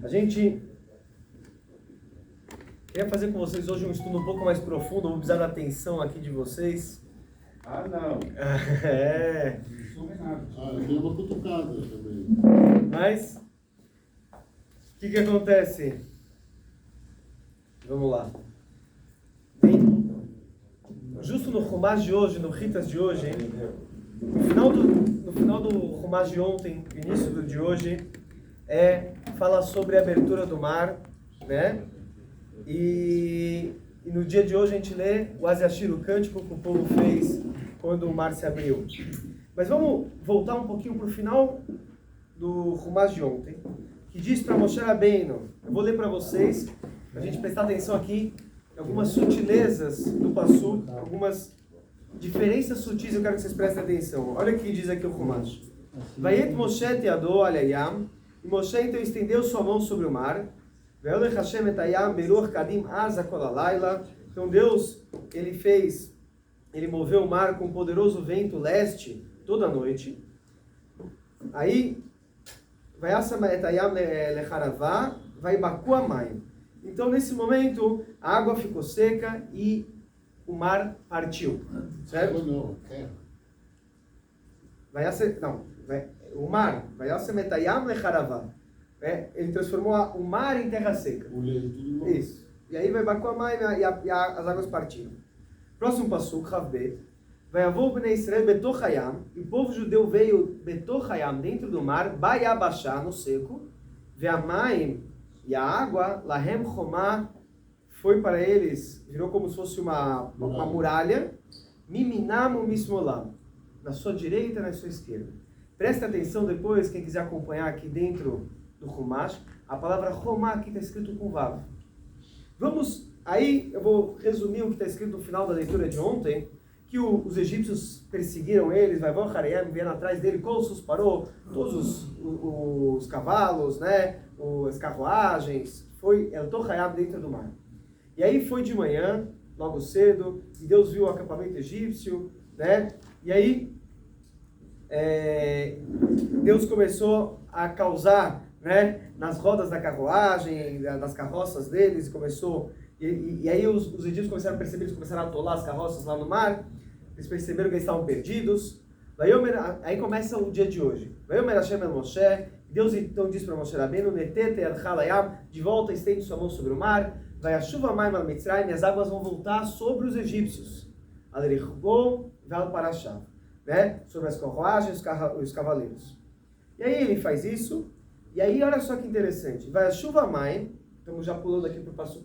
A gente queria fazer com vocês hoje um estudo um pouco mais profundo, vou precisar da atenção aqui de vocês. Ah, não. É. Eu tenho uma cutucada também. Mas, o que acontece? Vamos lá. Justo no Chumash de hoje, no Ritas de hoje, no final do Chumash de ontem, início do de hoje, fala sobre a abertura do mar, né? E no dia de hoje a gente lê o Aziashir, o cântico que o povo fez quando o mar se abriu. Mas vamos voltar um pouquinho para o final do Chumash de ontem, que diz para Moshe Rabbeinu, eu vou ler para vocês, para a gente prestar atenção aqui, algumas sutilezas do Passuco, algumas diferenças sutis, eu quero que vocês prestem atenção. Olha o que diz aqui o Chumash. Vayet Moshe teado al hayam, e Moshe então estendeu sua mão sobre o mar. Ve'olech Hashem et hayam beruach kadim aza kol halayla. Então Deus, ele moveu o mar com um poderoso vento leste toda a noite. Aí, Vayasam et hayam lecharavá, vaibaku amayim. Então, nesse momento, a água ficou seca e o mar partiu. Certo? O mar, ele transformou o mar em terra seca. Isso. E aí vai Bacuamai e as águas partiram. Próximo passo, Chavbet. Vai avô Bnei Israel Betoch Hayam. E o povo judeu veio Betoch Hayam, dentro do mar, Baiabashá, no seco. Ve'amayim. E a água, Lahem Chomá, foi para eles, virou como se fosse uma muralha, Miminamu Mismolam, na sua direita e na sua esquerda. Preste atenção depois, quem quiser acompanhar aqui dentro do Chumash, a palavra Chomá aqui está escrito com Vav. Vamos, aí eu vou resumir o que está escrito no final da leitura de ontem, que os egípcios perseguiram eles, vieram atrás dele, Colsos parou, todos os cavalos, né? As carruagens, foi El Tochayab dentro do mar. E aí foi de manhã, logo cedo, e Deus viu o acampamento egípcio, né? E aí Deus começou a causar, né, nas rodas da carruagem, das carroças deles, e aí os egípcios começaram a perceber, eles começaram a atolar as carroças lá no mar, eles perceberam que eles estavam perdidos. Aí começa o dia de hoje. Deus então disse para Moshe Rabbeinu, de volta, estende sua mão sobre o mar, vai a chuva mais mal Mitzrayim, e as águas vão voltar sobre os egípcios, né? Sobre as carruagens e os cavaleiros. E aí ele faz isso, e aí olha só que interessante, vai a chuva mais, estamos já pulando aqui para o passo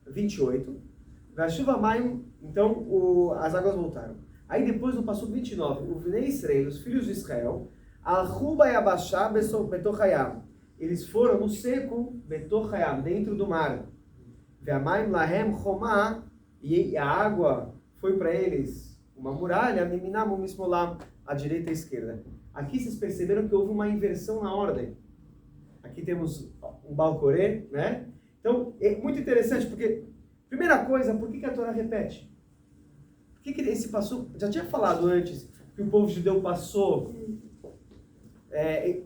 28, vai a chuva mais, então as águas voltaram. Aí depois no passo 29, o Bnei Israel, os filhos de Israel, Al-Huba Yabashá Betoch Hayam. Eles foram no seco, Betoch Hayam, dentro do mar. Ve'amayim Lahem Chomá, e a água foi para eles uma muralha, Miminamu Mismolam, à direita e à esquerda. Aqui vocês perceberam que houve uma inversão na ordem. Aqui temos um Balcorê, né? Então, é muito interessante, porque, primeira coisa, por que a Torá repete? Por que esse passou? Já tinha falado antes que o povo judeu passou,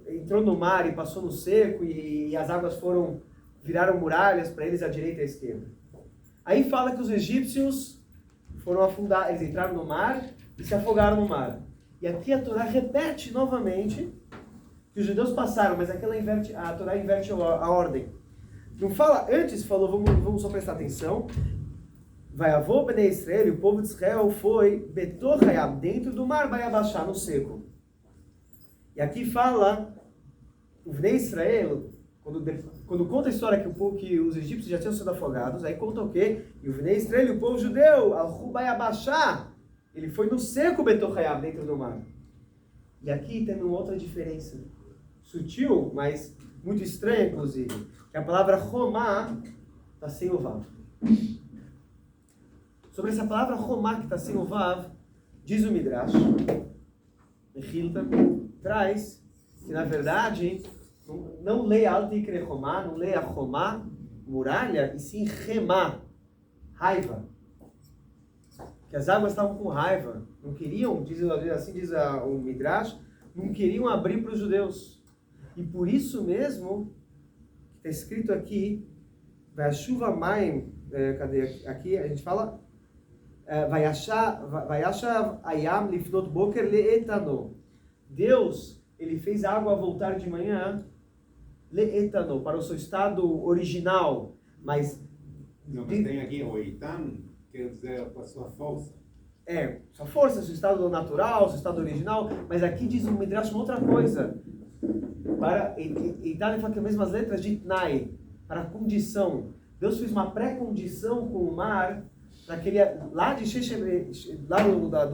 entrou no mar e passou no seco e as águas viraram muralhas para eles à direita e à esquerda. Aí fala que os egípcios foram afundar, eles entraram no mar e se afogaram no mar. E aqui a Torá repete novamente que os judeus passaram, mas aqui a Torá inverte a ordem. Não fala, antes falou, vamos só prestar atenção, vai avô Bnei Israel, e o povo de Israel foi Betoch Hayam, dentro do mar, vai abaixar no seco. E aqui fala, o Bnei Israel, quando conta a história que os egípcios já tinham sido afogados, aí conta o quê? E o Bnei Israel, e o povo judeu, Al-Hubai Abashá, ele foi no seco Betoch Hayam, dentro do mar. E aqui tem uma outra diferença, sutil, mas muito estranha, inclusive, que a palavra Romá está sem o Vav. Sobre essa palavra Romá que está sem o Vav, diz o Midrash, Mechilta, traz que, na verdade, não leia Altikre Romá, não leia Romá, muralha, e sim Remá, raiva. O que as águas estavam com raiva, não queriam, assim diz o Midrash, não queriam abrir para os judeus. E por isso mesmo, está escrito aqui, vai chuva maim, cadê aqui? A gente fala, vayashav ayam lifnot boker leetano. Deus, ele fez a água voltar de manhã, leetano, para o seu estado original, mas... Não, mas tem aqui o eitan, quer dizer a sua força. Sua força, seu estado natural, seu estado original, mas aqui diz o Midrash uma outra coisa. Eitan fala que as mesmas letras de Tnai, para condição. Deus fez uma pré-condição com o mar, lá de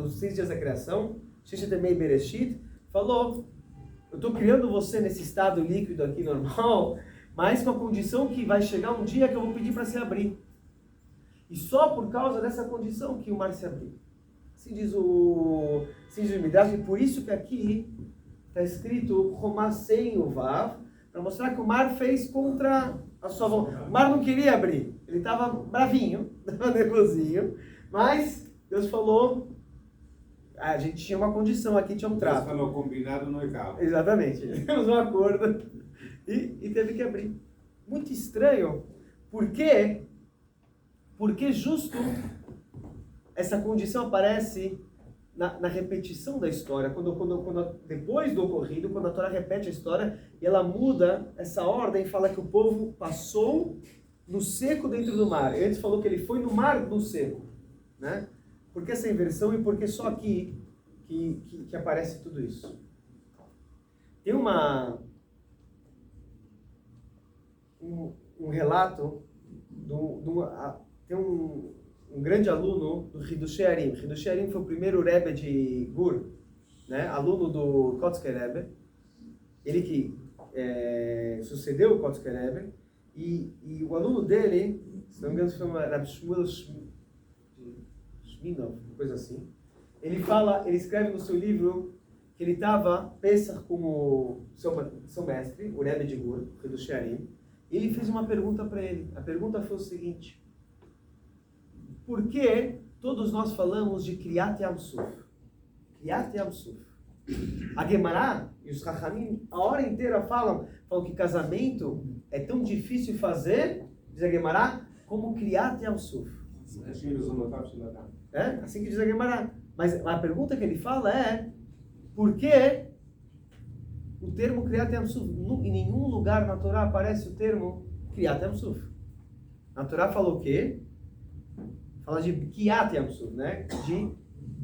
dos 6 dias da criação, Sheshetemei Bereshit, falou, eu estou criando você nesse estado líquido aqui normal, mas com a condição que vai chegar um dia que eu vou pedir para se abrir. E só por causa dessa condição que o mar se abriu. Assim diz o Midrash, e por isso que aqui está escrito Romasen Uvav, para mostrar que o mar fez contra a sua vontade. O mar não queria abrir, ele estava bravinho, estava nervosinho, mas Deus falou, a gente tinha uma condição aqui, tinha um trato. Deus falou, combinado não é calo. Exatamente, temos um acordo e teve que abrir. Muito estranho, por quê? Porque justo essa condição aparece na repetição da história, depois do ocorrido, quando a Torá repete a história, e ela muda essa ordem e fala que o povo passou no seco dentro do mar. Antes falou que ele foi no mar no seco, né? Por que essa inversão e por que só aqui que aparece tudo isso? Tem um relato tem um grande aluno do Hidushei Arim. Hidushei Arim foi o primeiro Rebbe de Gur, né? Aluno do Kotzker Rebbe. Ele que sucedeu o Kotzker Rebbe. E o aluno dele, se não me engano, foi Rav Shmuel Shminov, coisa assim. Ele escreve no seu livro que ele estava Pesach com o seu mestre, o Rebbe de Gur, o Hidushei Arim. E ele fez uma pergunta para ele. A pergunta foi o seguinte: por que todos nós falamos de Kriyat Yam Suf? Kriyat Yam Suf. A Gemara e os Chachamim a hora inteira falam que casamento é tão difícil de fazer, diz a Gemara, como Kriyat Yam Suf. Assim que diz a Gemara. Mas a pergunta que ele fala é: por que o termo Kriyat Yam Suf? Em nenhum lugar na Torá aparece o termo Kriyat Yam Suf. Na Torá falou o quê? Fala de Bikiat Yam Suf, né? De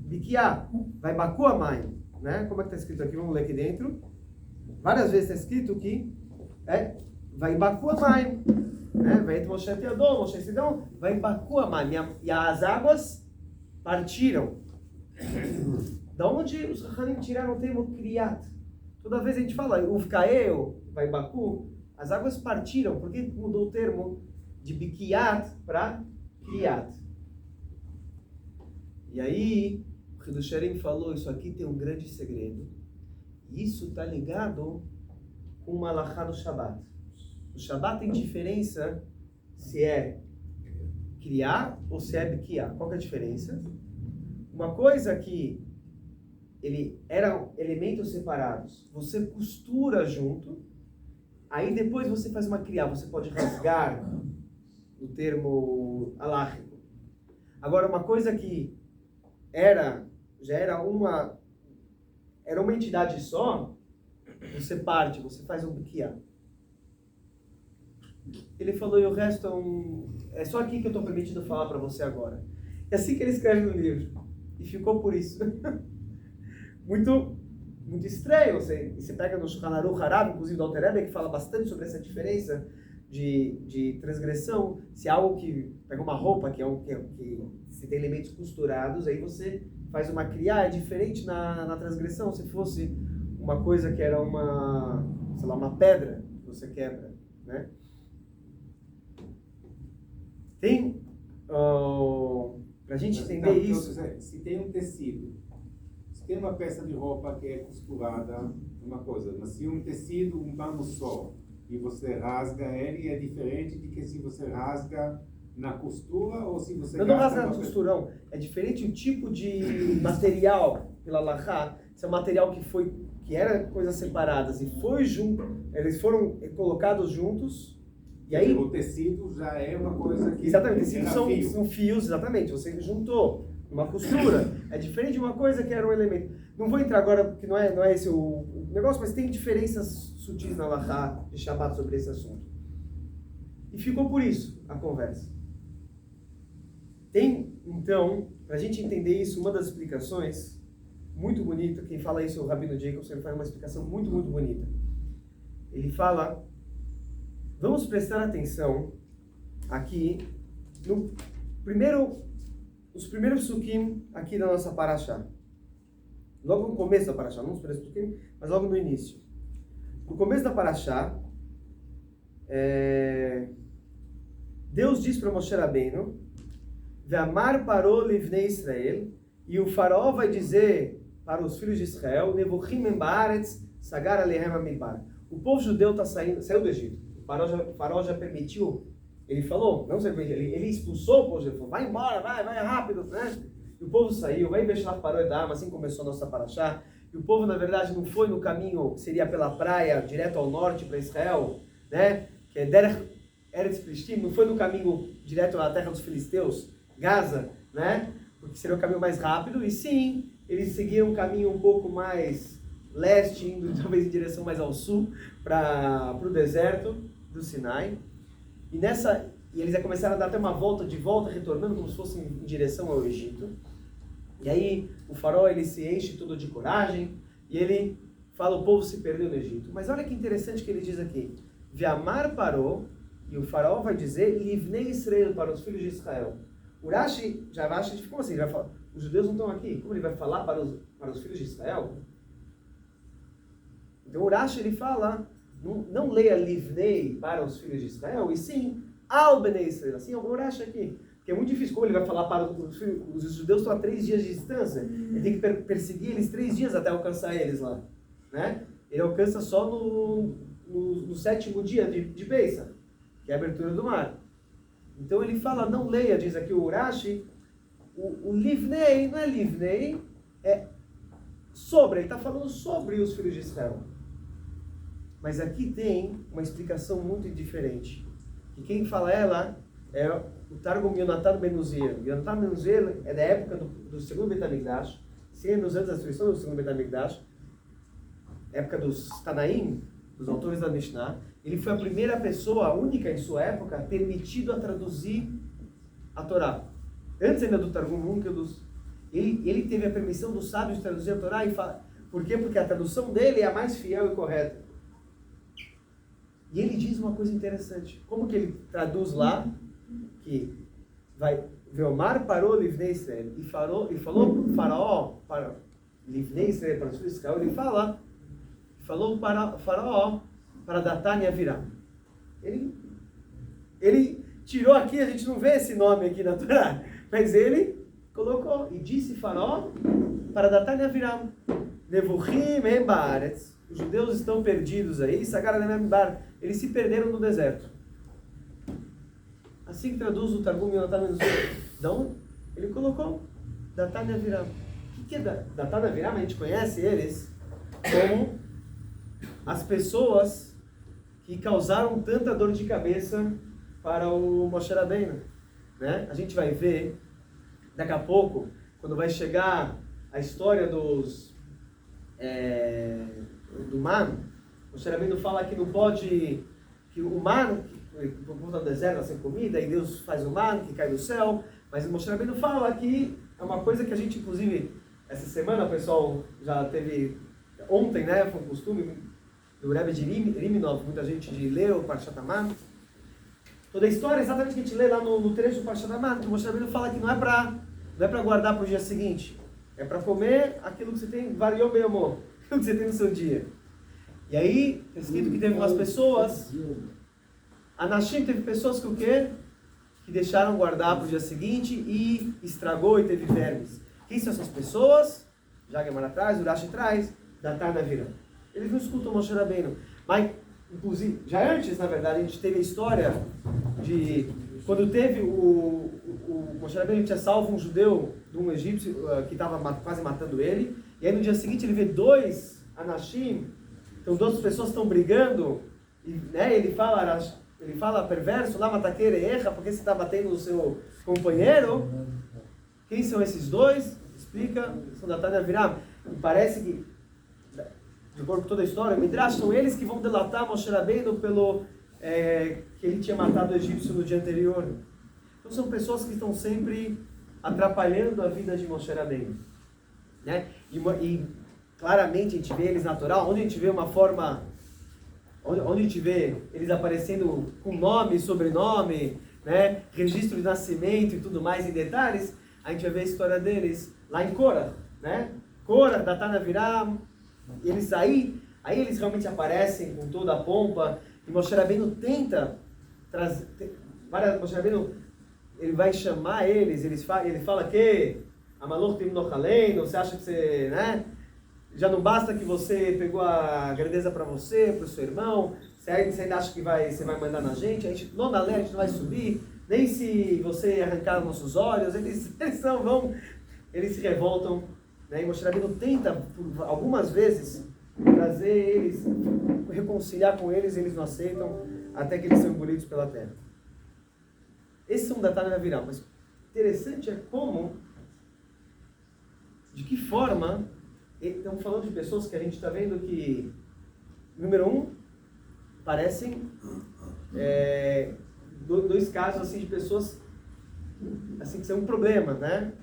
Bikiat. Vai Baku Amayim, né? Como é que está escrito aqui? Vamos ler aqui dentro. Várias vezes está escrito que vai Baku Amayim, né? Vai Moshe Teodon, Moshe Sidon, vai Baku Amayim. E as águas partiram. Da onde os Hanim tiraram o termo Kriyat? Toda vez a gente fala Uvkaeu, vai Baku, as águas partiram. Por que mudou o termo de Bikiat para Kriyat? E aí, o Hidushei Arim falou, isso aqui tem um grande segredo. E isso está ligado com uma halachá do Shabbat. O Shabbat tem diferença se é criar ou se é bikiá. Qual que é a diferença? Uma coisa que ele eram elementos separados, você costura junto, aí depois você faz uma criar, você pode rasgar o termo haláchico. Agora, uma coisa que já era uma entidade só, você parte, você faz um bikiá. Ele falou, e o resto é só aqui que eu estou permitido falar para você agora. É assim que ele escreve no livro. E ficou por isso. Muito, muito estranho. Você pega no Shulchan Aruch Harav, inclusive do Alter Rebbe, que fala bastante sobre essa diferença de transgressão. Se é algo que pega uma roupa que se tem elementos costurados, aí você faz uma criá, é diferente na transgressão. Se fosse uma coisa que era uma pedra que você quebra, né? Tem, pra gente entender isso... Se tem um tecido, se tem uma peça de roupa que é costurada, uma coisa, mas se um tecido, um pano só, e você rasga ele, é diferente de que se você rasga na costura ou se você Não rasga gasta na costura, não. É diferente o tipo de material pela Lahá. Esse é um material que era coisas separadas e foi junto, eles foram colocados juntos. E aí, o tecido já é uma coisa que... exatamente, tecidos fio. são fios, exatamente. Você juntou uma costura. É diferente de uma coisa que era um elemento. Não vou entrar agora, porque não é esse o negócio, mas tem diferenças sutis na Lahá de Shabbat sobre esse assunto. E ficou por isso a conversa. Tem, então, para a gente entender isso, uma das explicações muito bonita, quem fala isso é o Rabino Jacobson, ele faz uma explicação muito, muito bonita. Ele fala, vamos prestar atenção aqui os primeiros psukim aqui da nossa paraxá. Logo no começo da paraxá, não os primeiros psukim, mas logo no início. No começo da paraxá, Deus diz para Moshe Rabbeinu, Ve'amar parou livnei Israel, e o faraó vai dizer para os filhos de Israel, Nevuchim em Baaretz, Sagar alehem amidbar. O povo judeu saiu do Egito. O faraó já permitiu, ele falou, não sei, ele expulsou o povo, ele falou, vai embora, vai rápido, né? E o povo saiu, vai Beshlach parou e Dama, assim começou a nossa paraxá. E o povo, na verdade, não foi no caminho, seria pela praia, direto ao norte para Israel, né? Que é Derech Eretz Plishtim, não foi no caminho direto à terra dos filisteus, Gaza, né? Porque seria o caminho mais rápido, e sim, eles seguiram um caminho um pouco mais leste, indo talvez em direção mais ao sul, para o deserto do Sinai. E eles começaram a dar até uma volta, retornando como se fossem em direção ao Egito. E aí o faraó ele se enche todo de coragem, e ele fala, o povo se perdeu no Egito. Mas olha que interessante que ele diz aqui, Ve'amar parou, e o faraó vai dizer, Livnei Israel, para os filhos de Israel. Urashi, como assim? Ele vai falar, os judeus não estão aqui, como ele vai falar para os filhos de Israel? Então Urashi ele fala, não leia Livnei para os filhos de Israel, e sim, Al Bnei Israel, assim é o Urashi aqui. Porque é muito difícil, como ele vai falar para os filhos, os judeus estão a 3 dias de distância, ele tem que perseguir eles 3 dias até alcançar eles lá, né? Ele alcança só no 7º dia de Pesach, que é a abertura do mar. Então ele fala, não leia, diz aqui o Urashi, o Livnei, não é Livnei, é sobre, ele está falando sobre os filhos de Israel. Mas aqui tem uma explicação muito diferente. E quem fala ela é o Targum Yonatan ben Uziel. Yonatan ben Uziel é da época do segundo Beit HaMikdash, 100 anos antes da destruição do segundo Beit HaMikdash, época dos Tanaim, dos autores da Mishnah. Ele foi a primeira pessoa, a única em sua época, permitido a traduzir a Torá. Antes ainda do Targum, ele teve a permissão dos sábios de traduzir a Torá. Por quê? Porque a tradução dele é a mais fiel e correta. E ele diz uma coisa interessante. Como que ele traduz lá? Que vai... Ve'omar parou Livnei Israel. E falou para o faraó, para Livnei Israel, para os filhos de Israel, ele falou para o faraó, para Datan e Aviram. Ele tirou aqui, a gente não vê esse nome aqui na Torá, mas ele colocou, e disse faraó para Datan e Aviram, Nevuchim em Baaretz, os judeus estão perdidos aí, Sagar alehem bar, eles se perderam no deserto. Assim que traduz o Targum Yonatan ben Uziel. Então, ele colocou Datan e Aviram. O que é Datan e Aviram? A gente conhece eles como as pessoas que causaram tanta dor de cabeça para o Moshe Rabbeinu, né? A gente vai ver daqui a pouco, quando vai chegar a história do man, o Moshe Rabbeinu fala que não pode, que o man, por conta do deserto, sem comida, e Deus faz o man, que cai do céu, mas o Moshe Rabbeinu fala que é uma coisa que a gente, inclusive, essa semana, o pessoal já teve, ontem, né, foi um costume do Rebbe de Riminov, muita gente de ler o Parshat Aman. Toda a história, exatamente que a gente lê lá no trecho do Parshat Aman, que o Moshe Rabbeinu fala que não é para guardar para o dia seguinte, é para comer aquilo que você tem, variou bem amor, aquilo que você tem no seu dia. E aí, é escrito que teve umas pessoas, Anashim teve pessoas que o quê? Que deixaram guardar para o dia seguinte e estragou e teve vermes. Quem são essas pessoas? Já Gemara atrás, Urashi traz, Datan e Aviram. Eles não escutam Moshe Rabbeinu. Mas, inclusive, já antes, na verdade, a gente teve a história de quando teve o Moshe Rabbeinu tinha salvo um judeu de um egípcio que estava quase matando ele, e aí no dia seguinte ele vê dois anashim, então duas pessoas estão brigando, e né, ele fala perverso, lá mataqueira erra, porque você está batendo no seu companheiro. Quem são esses dois? Explica, são da Tânia Viram. E parece que, de acordo com toda a história, Midrash, são eles que vão delatar Moshe Rabbeinu pelo que ele tinha matado o egípcio no dia anterior. Então são pessoas que estão sempre atrapalhando a vida de Moshe Rabbeinu, né? E claramente a gente vê eles natural, onde a gente vê uma forma, onde a gente vê eles aparecendo com nome, sobrenome, né? Registro de nascimento e tudo mais em detalhes, a gente vai ver a história deles lá em Korah, né? Korah, Datan Aviram, eles aí eles realmente aparecem com toda a pompa, e Moshe Rabbeinu tenta trazer, Moshe Rabbeinu, ele vai chamar eles, ele fala que Amalur Tim Nochaleinu, você acha que você, né? Já não basta que você pegou a grandeza para você, para o seu irmão, você ainda acha que você vai mandar na gente, a gente não vai subir, nem se você arrancar os nossos olhos, eles se revoltam, né? E Moshe Rabbeinu tenta, algumas vezes, trazer eles, reconciliar com eles, eles não aceitam, até que eles são engolidos pela terra. Esses são da Tânia Viram, mas interessante é de que forma, estamos falando de pessoas que a gente está vendo que, número um, parecem dois casos assim de pessoas assim que são um problema, né?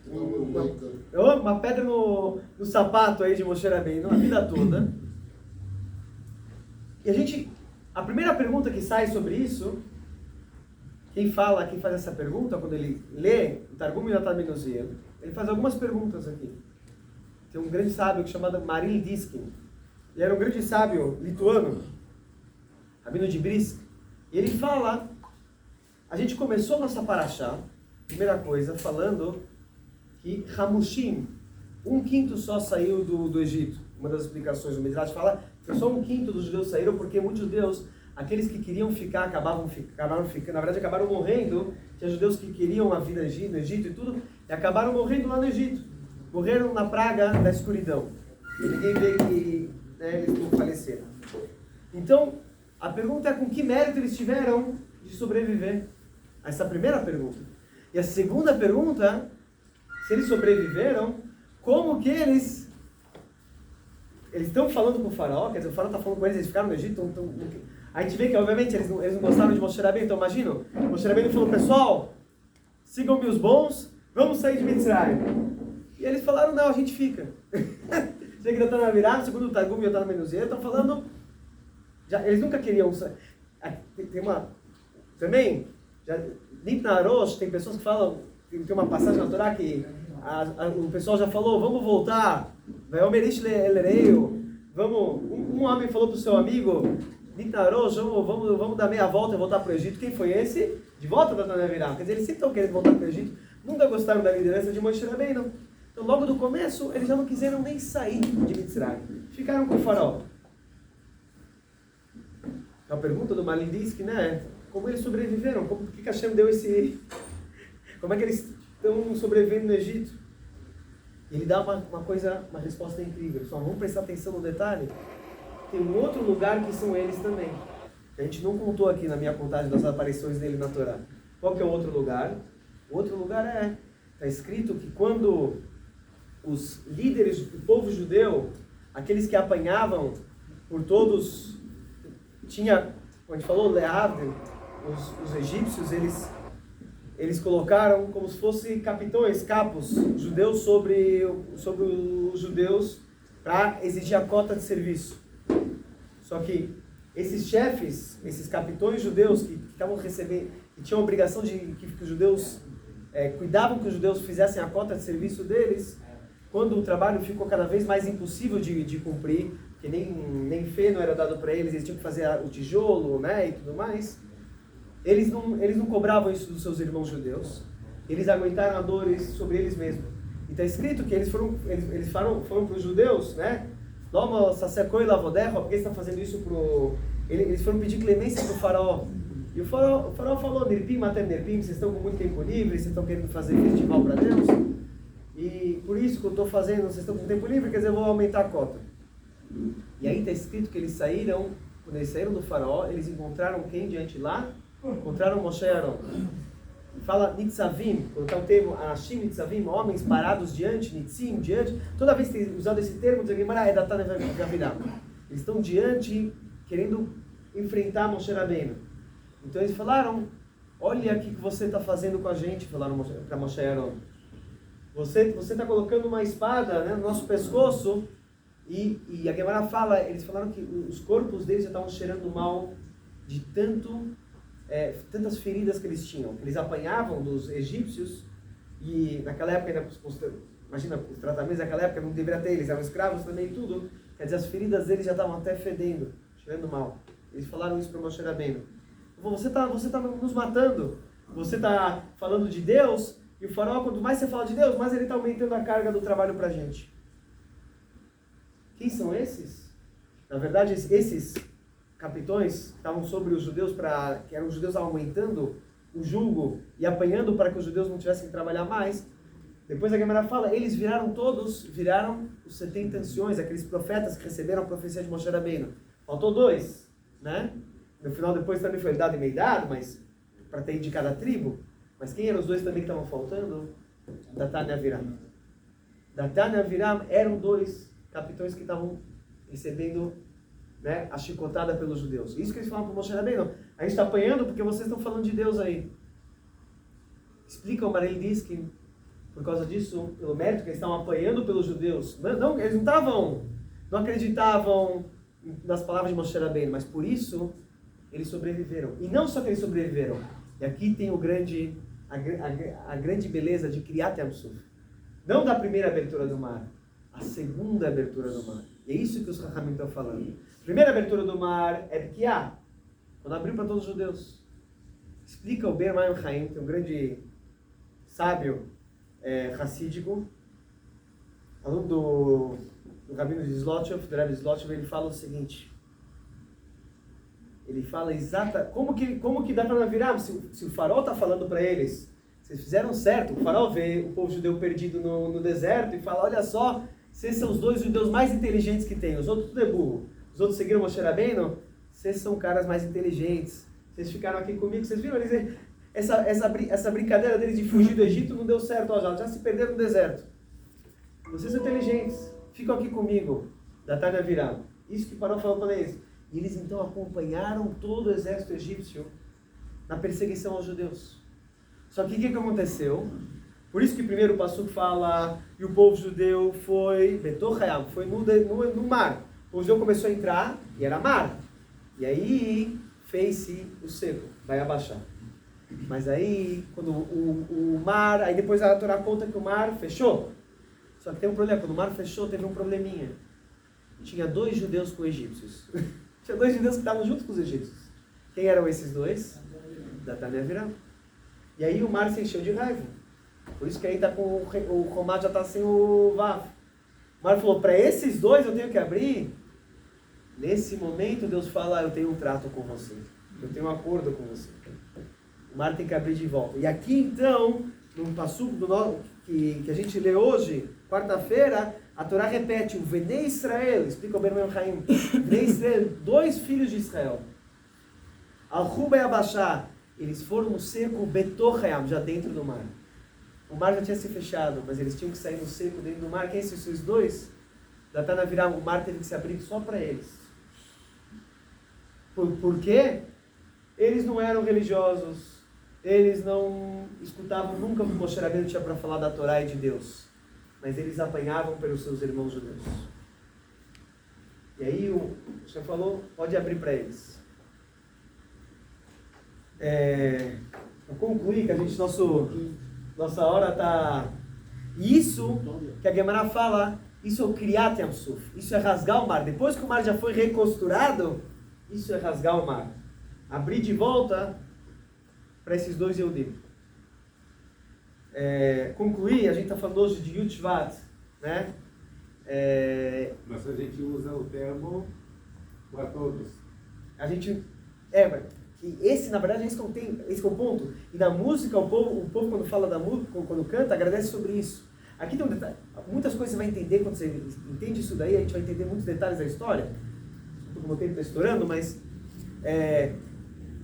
Uma pedra no sapato aí de Moshe Rabbeinu a vida toda. E a primeira pergunta que sai sobre isso, quem faz essa pergunta quando ele lê o Targum Yotam Menuzia, ele faz algumas perguntas aqui. Tem um grande sábio chamado Maril Diskin. Ele era um grande sábio lituano, Rabino de Brisk. E ele fala, a gente começou nossa paraxá, primeira coisa, falando que Hamushim, 1/5 só saiu do Egito. Uma das explicações do Midrash fala que só 1/5 dos judeus saíram porque muitos judeus, aqueles que queriam ficar, acabaram ficando, na verdade acabaram morrendo. Tinha judeus que queriam a vida no Egito e tudo, e acabaram morrendo lá no Egito. Morreram na praga da escuridão. E ninguém vê que eles não faleceram. Então, a pergunta é com que mérito eles tiveram de sobreviver? Essa é a primeira pergunta. E a segunda pergunta, se eles sobreviveram, como que eles estão falando com o faraó, quer dizer, o faraó está falando com eles ficaram no Egito, a gente vê que, obviamente, eles não gostaram de Moshe Rabbeinu, então imagina, Moshe Rabbeinu falou, pessoal, sigam-me os bons, vamos sair de Mitzrayim. E eles falaram, não, a gente fica. Chega que está na virada, segundo o Targum Yotam Menuzia, estão falando, eles nunca queriam sair. Tem uma, também, na Rosh, tem pessoas que falam, tem uma passagem na Torá que o pessoal já falou, vamos voltar, um homem falou para o seu amigo, vamos dar meia volta e voltar para o Egito. Quem foi esse? De volta para Tânia Viram. Quer dizer, eles sempre estão querendo voltar para o Egito, nunca gostaram da liderança de Moshe Rabbeinu. Então logo do começo, eles já não quiseram nem sair de Mitzrayim, ficaram com o faraó. A pergunta do Malin diz que, né, como eles sobreviveram, por que Hashem deu como é que eles estão sobrevivendo no Egito? E ele dá uma resposta incrível. Só vamos prestar atenção no detalhe. Tem um outro lugar que são eles também. A gente não contou aqui na minha contagem das aparições dele na Torá. Qual que é o outro lugar? O outro lugar está escrito que quando os líderes do povo judeu, aqueles que apanhavam por todos, como a gente falou, Leavdil, os egípcios, eles colocaram como se fossem capitões, capos, judeus sobre os judeus para exigir a cota de serviço. Só que esses chefes, esses capitões judeus que estavam recebendo, que tinham a obrigação de que os judeus cuidavam que os judeus fizessem a cota de serviço deles, quando o trabalho ficou cada vez mais impossível de cumprir, que nem feno era dado para eles tinham que fazer o tijolo, né, e tudo mais, eles não cobravam isso dos seus irmãos judeus, eles aguentaram a dor sobre eles mesmos. E está escrito que eles foram para os judeus, né, Loma sacecoi lavoderro, porque eles estão fazendo isso eles foram pedir clemência para o faraó. E o faraó falou, Nirpim, matem Nirpim, vocês estão com muito tempo livre, vocês estão querendo fazer festival para Deus, e por isso que eu estou fazendo, vocês estão com tempo livre, quer dizer, eu vou aumentar a cota. E aí está escrito que eles saíram, quando eles saíram do faraó, eles encontraram quem diante lá? Encontraram Moshe e Arão. Fala Nitzavim, quando está o termo Anashim Nitzavim, homens parados diante, Nitzim, diante. Toda vez que tem usado esse termo, diz Gemara, é Datan e Aviram. Eles estão diante, querendo enfrentar Moshe Rabbeinu. Então eles falaram, olha o que você está fazendo com a gente, falaram para Moshe e Arão. Você está colocando uma espada, né, no nosso pescoço, e a Gemara fala, eles falaram que os corpos deles já estavam cheirando mal de tantas feridas que eles tinham. Eles apanhavam dos egípcios, e naquela época, imagina, os tratamentos daquela época não deveria ter, eles eram escravos também e tudo, quer dizer, as feridas deles já estavam até fedendo, cheirando mal. Eles falaram isso para Moshe Rabbeinu. Você tá nos matando, você está falando de Deus, e o faraó, quanto mais você fala de Deus, mais ele está aumentando a carga do trabalho para a gente. Quem são esses? Na verdade, esses capitões que estavam sobre os judeus, que eram os judeus aumentando o jugo e apanhando para que os judeus não tivessem que trabalhar mais. Depois a Gemara fala, eles viraram os 70 anciões, aqueles profetas que receberam a profecia de Moshe Rabbeinu. Faltou 2, né? No final depois também foi dado e meio dado, mas para ter de cada tribo. Mas quem eram os 2 também que estavam faltando? Datan e Aviram. Datan e Aviram eram 2 capitões que estavam recebendo, né, a chicotada pelos judeus. Isso que eles falam para Moshe Rabbeinu. A gente está apanhando porque vocês estão falando de Deus aí. Explica o Marei diz que por causa disso, pelo mérito que eles estavam apanhando pelos judeus, eles não acreditavam nas palavras de Moshe Rabbeinu, mas por isso eles sobreviveram. E não só que eles sobreviveram. E aqui tem a grande beleza de Kriyat Yam-Suf. Não da primeira abertura do mar, a segunda abertura do mar. E é isso que os Chachamim estão falando. A primeira abertura do mar é Bkiá, quando abriu para todos os judeus. Explica o Ber Mayim Chaim, que é um grande sábio racídico, aluno do Rabino de Zlotchev, do Rebbe Zlotchev, ele fala o seguinte. Ele fala como que dá para virar? Se o faraó está falando para eles, vocês fizeram certo, o faraó vê o povo judeu perdido no deserto e fala, olha só, vocês são os 2 judeus mais inteligentes que tem, os outros tudo é burro. Os outros seguiram Moshe Rabbeinu, vocês são caras mais inteligentes, vocês ficaram aqui comigo, vocês viram? Essa brincadeira deles de fugir do Egito não deu certo, já se perderam no deserto. Vocês são inteligentes, ficam aqui comigo, Datan e Aviram. Isso que o faraó falou para eles. E eles então acompanharam todo o exército egípcio na perseguição aos judeus. Só que o que aconteceu? Por isso que primeiro o Passuco fala, e o povo judeu foi Betochayam, foi no mar. O povo judeu começou a entrar e era mar. E aí fez-se o seco, vai abaixar. Mas aí, quando o mar, aí depois a Torá conta que o mar fechou. Só que tem um problema, quando o mar fechou teve um probleminha. Tinha 2 judeus com egípcios. Tinha 2 judeus que estavam juntos com os egípcios. Quem eram esses 2? Datan e Aviram. E aí o mar se encheu de raiva. Por isso que aí tá com o Romá já está sem o Vav. O mar falou, para esses 2 eu tenho que abrir. Nesse momento Deus fala, eu tenho um trato com você. Eu tenho um acordo com você. O mar tem que abrir de volta. E aqui então, no passuco que a gente lê hoje, quarta-feira, a Torá repete, o Venei Israel, explica o Ben Chaim, Venei Israel, 2 filhos de Israel. Al-Huba e Abashá, eles foram no seco Betochayam, já dentro do mar. O mar já tinha se fechado, mas eles tinham que sair no seco dentro do mar. Quem são esses 2? Datan e Aviram, o mar teve que se abrir só para eles. Por quê? Eles não eram religiosos, eles não escutavam nunca o que Moshe Rabbeinu tinha para falar da Torá e de Deus. Mas eles apanhavam pelos seus irmãos judeus. E aí o senhor falou, pode abrir para eles. Vou concluir que nossa hora está... Isso que a Gemara fala, isso é o Kriyat Yam-Suf, isso é rasgar o mar. Depois que o mar já foi recosturado, isso é rasgar o mar. Abrir de volta para esses 2 Yehudim. Concluir, a gente está falando hoje de Yud Shvat, né? Mas a gente usa o termo para todos. A gente... que esse, na verdade, esse que é o ponto. E na música, o povo quando fala da música, quando canta, agradece sobre isso. Aqui tem um detalhe. Muitas coisas você vai entender quando você entende isso daí, a gente vai entender muitos detalhes da história. Como o tempo está estourando, mas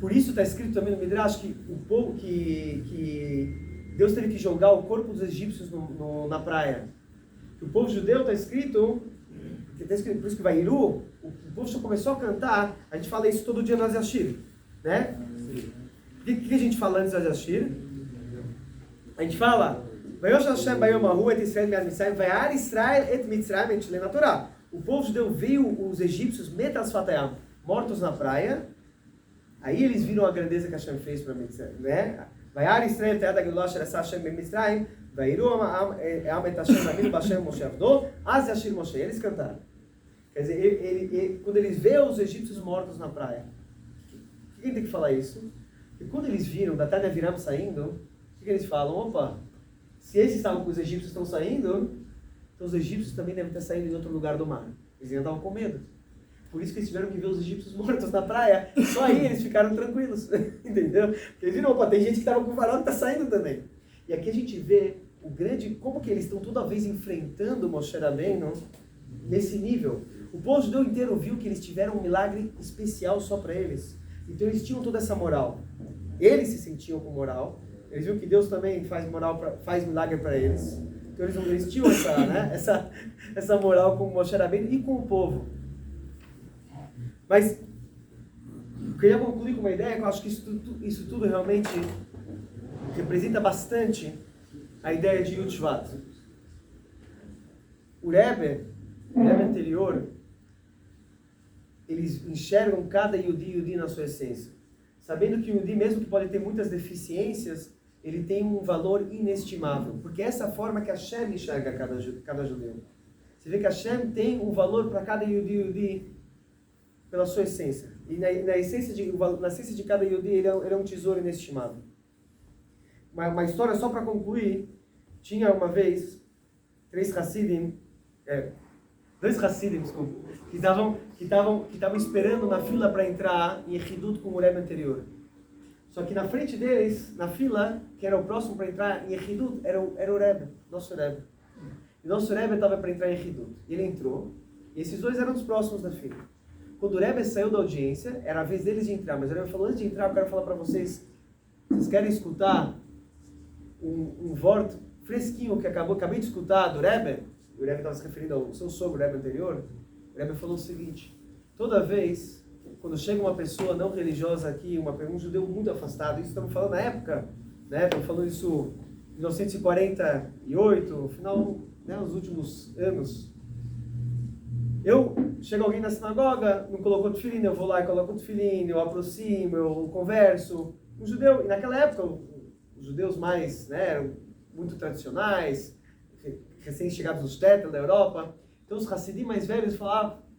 por isso está escrito também no Midrash que o povo que Deus teve que jogar o corpo dos egípcios na praia. O povo judeu está escrito, por isso que vai Iru, o povo só começou a cantar. A gente fala isso todo dia no Aziashir, né? O que a gente fala antes do Aziashir? A gente fala Vayosh Hashem bayom ahu et Israel me'ad Mitzrayim vayar Israel et Mitzrayim, a gente lê na Torá. O povo judeu viu os egípcios metas fatayam, mortos na praia. Aí eles viram a grandeza que Hashem fez para Mitzrayim, né? Vayar Israel te'ad ha'gelulah asher asa Hashem be'Mitzrayim vairu am et Hashem v'aminu b'Hashem Moshe avdo az yashir Moshe. Eles cantaram. Quer dizer, quando eles veem os egípcios mortos na praia, quem tem que falar isso? E quando eles viram Datan e Aviram saindo, o que eles falam? Opa, se esses estavam com os egípcios estão saindo, então os egípcios também devem estar saindo de outro lugar do mar. Eles ainda estavam com medo. Por isso que eles tiveram que ver os egípcios mortos na praia. Só aí eles ficaram tranquilos. Entendeu? Porque eles viram, opa, tem gente que estava com o farol que está saindo também. E aqui a gente vê como que eles estão toda vez enfrentando Moshe Rabbeinu nesse nível. O povo judeu inteiro viu que eles tiveram um milagre especial só para eles. Então eles tinham toda essa moral. Eles se sentiam com moral. Eles viram que Deus também faz milagre para eles. Então eles tinham essa moral com Moshe Rabbeinu e com o povo. Mas eu queria concluir com uma ideia que eu acho que isso tudo realmente representa bastante a ideia de Yud Shvat. O Rebbe anterior, eles enxergam cada Yudi na sua essência. Sabendo que o Yudi, mesmo que pode ter muitas deficiências, ele tem um valor inestimável. Porque é essa forma que Hashem enxerga cada judeu. Você vê que Hashem tem um valor para cada Yudi pela sua essência. E na essência de cada Yudi, ele é um tesouro inestimável. Uma história só para concluir. Tinha uma vez dois Hassidim, desculpa, que estavam esperando na fila para entrar em Echidut com o Rebbe anterior. Só que na frente deles, na fila, que era o próximo para entrar em Echidut, era o Rebbe, nosso Rebbe. E nosso Rebbe estava para entrar em Echidut. Ele entrou, e esses dois eram os próximos da fila. Quando o Rebbe saiu da audiência, era a vez deles de entrar, mas o Rebbe falou, antes de entrar, eu quero falar para vocês querem escutar um vort fresquinho que acabei de escutar do Rebbe? O Rebbe estava se referindo ao seu sogro, o Rebbe anterior. O Rebbe falou o seguinte, toda vez, quando chega uma pessoa não religiosa aqui, um judeu muito afastado, isso estamos falando na época, né? Estamos falando isso em 1948, final, né, nos últimos anos. Chega alguém na sinagoga, não colocou tefilim, eu vou lá e coloco o tefilim, eu aproximo, eu converso. Um judeu, e naquela época, os judeus mais, né, eram muito tradicionais, recém-chegados dos Tétras da Europa. Então os Hassidim mais velhos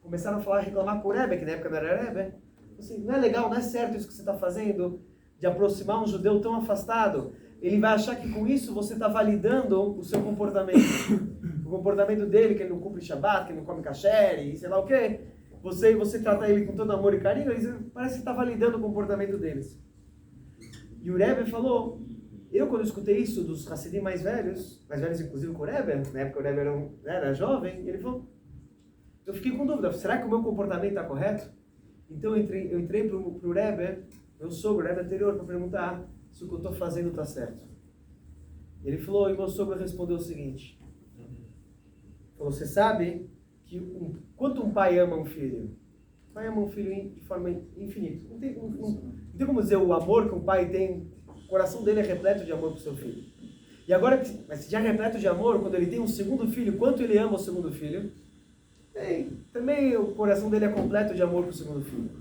começaram a reclamar com o Rebbe, que na época não era Rebbe. Assim, não é legal, não é certo isso que você está fazendo, de aproximar um judeu tão afastado. Ele vai achar que com isso você está validando o seu comportamento. O comportamento dele, que ele não cumpre Shabbat, que ele não come kasher, e sei lá o quê. Você trata ele com todo amor e carinho, parece que está validando o comportamento deles. E o Rebbe falou, quando escutei isso dos Hassidim mais velhos inclusive com o Rebbe, na época o Rebbe era jovem, ele falou, eu fiquei com dúvida, será que o meu comportamento está correto? Então eu entrei para o Rebbe, meu sogro, o Rebbe anterior, para perguntar se o que eu estou fazendo está certo. Ele falou, e meu sogro respondeu o seguinte, falou, você sabe que quanto um pai ama um filho? O pai ama um filho de forma infinita. Não tem como dizer o amor que um pai tem, o coração dele é repleto de amor para o seu filho. E agora, mas se já é repleto de amor, quando ele tem um segundo filho, quanto ele ama o segundo filho? Também o coração dele é completo de amor para o segundo filho.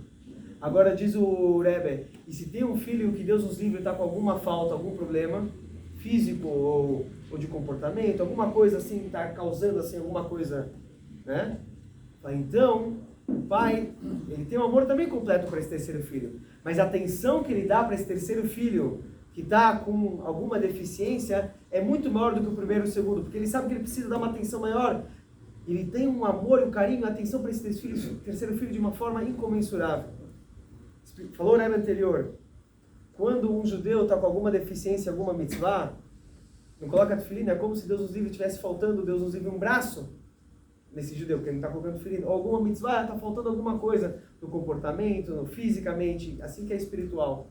Agora diz o Rebbe, e se tem um filho que Deus nos livre está com alguma falta, algum problema físico ou de comportamento, alguma coisa assim, está causando assim alguma coisa, né? Então, o pai, ele tem um amor também completo para esse terceiro filho, mas a atenção que ele dá para esse terceiro filho que está com alguma deficiência é muito maior do que o primeiro e o segundo, porque ele sabe que ele precisa dar uma atenção maior. Ele tem um amor e um carinho, a atenção para esse terceiro filho de uma forma incomensurável. falou o Rebbe anterior, quando um judeu está com alguma deficiência, alguma mitzvah, não coloca tefilim, é como se Deus nos livre estivesse faltando, Deus nos livre um braço nesse judeu, porque ele não está colocando tefilim. Ou alguma mitzvah, está faltando alguma coisa no comportamento, no, fisicamente, assim que é espiritual.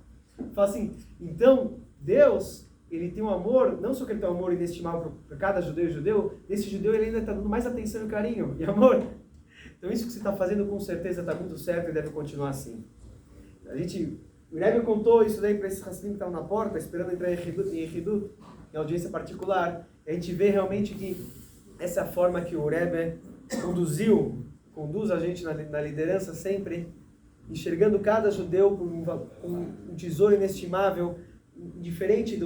Fala assim, então, Deus, ele tem um amor, não só que ele tem um amor inestimável para cada judeu e judeu, esse judeu ele ainda está dando mais atenção e carinho e amor. Então isso que você está fazendo com certeza está muito certo e deve continuar assim. O Rebbe contou isso daí para esses Hassidim que estavam na porta, esperando entrar em Yechidut, em audiência particular. E a gente vê realmente que essa é a forma que o Rebbe conduz a gente na liderança sempre, enxergando cada judeu com um tesouro inestimável, diferente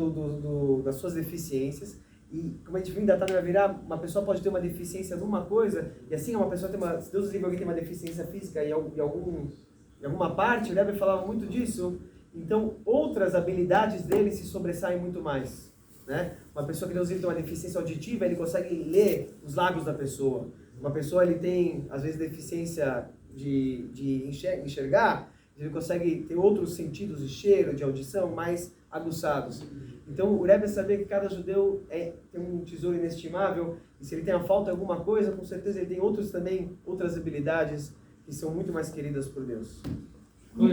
das suas deficiências. E como a gente ainda vai virar, uma pessoa pode ter uma deficiência numa coisa, e assim uma pessoa se Deus livre, alguém tem uma deficiência física em alguma parte, o Rebbe falava muito disso, então outras habilidades dele se sobressaem muito mais. Né? Uma pessoa que Deus livre tem uma deficiência auditiva, ele consegue ler os lábios da pessoa. Uma pessoa ele tem, às vezes, deficiência de enxergar, ele consegue ter outros sentidos de cheiro, de audição mais aguçados. Então o Rebbe sabia que cada judeu tem um tesouro inestimável, e se ele tem a falta de alguma coisa, com certeza ele tem outras habilidades que são muito mais queridas por Deus. Oi.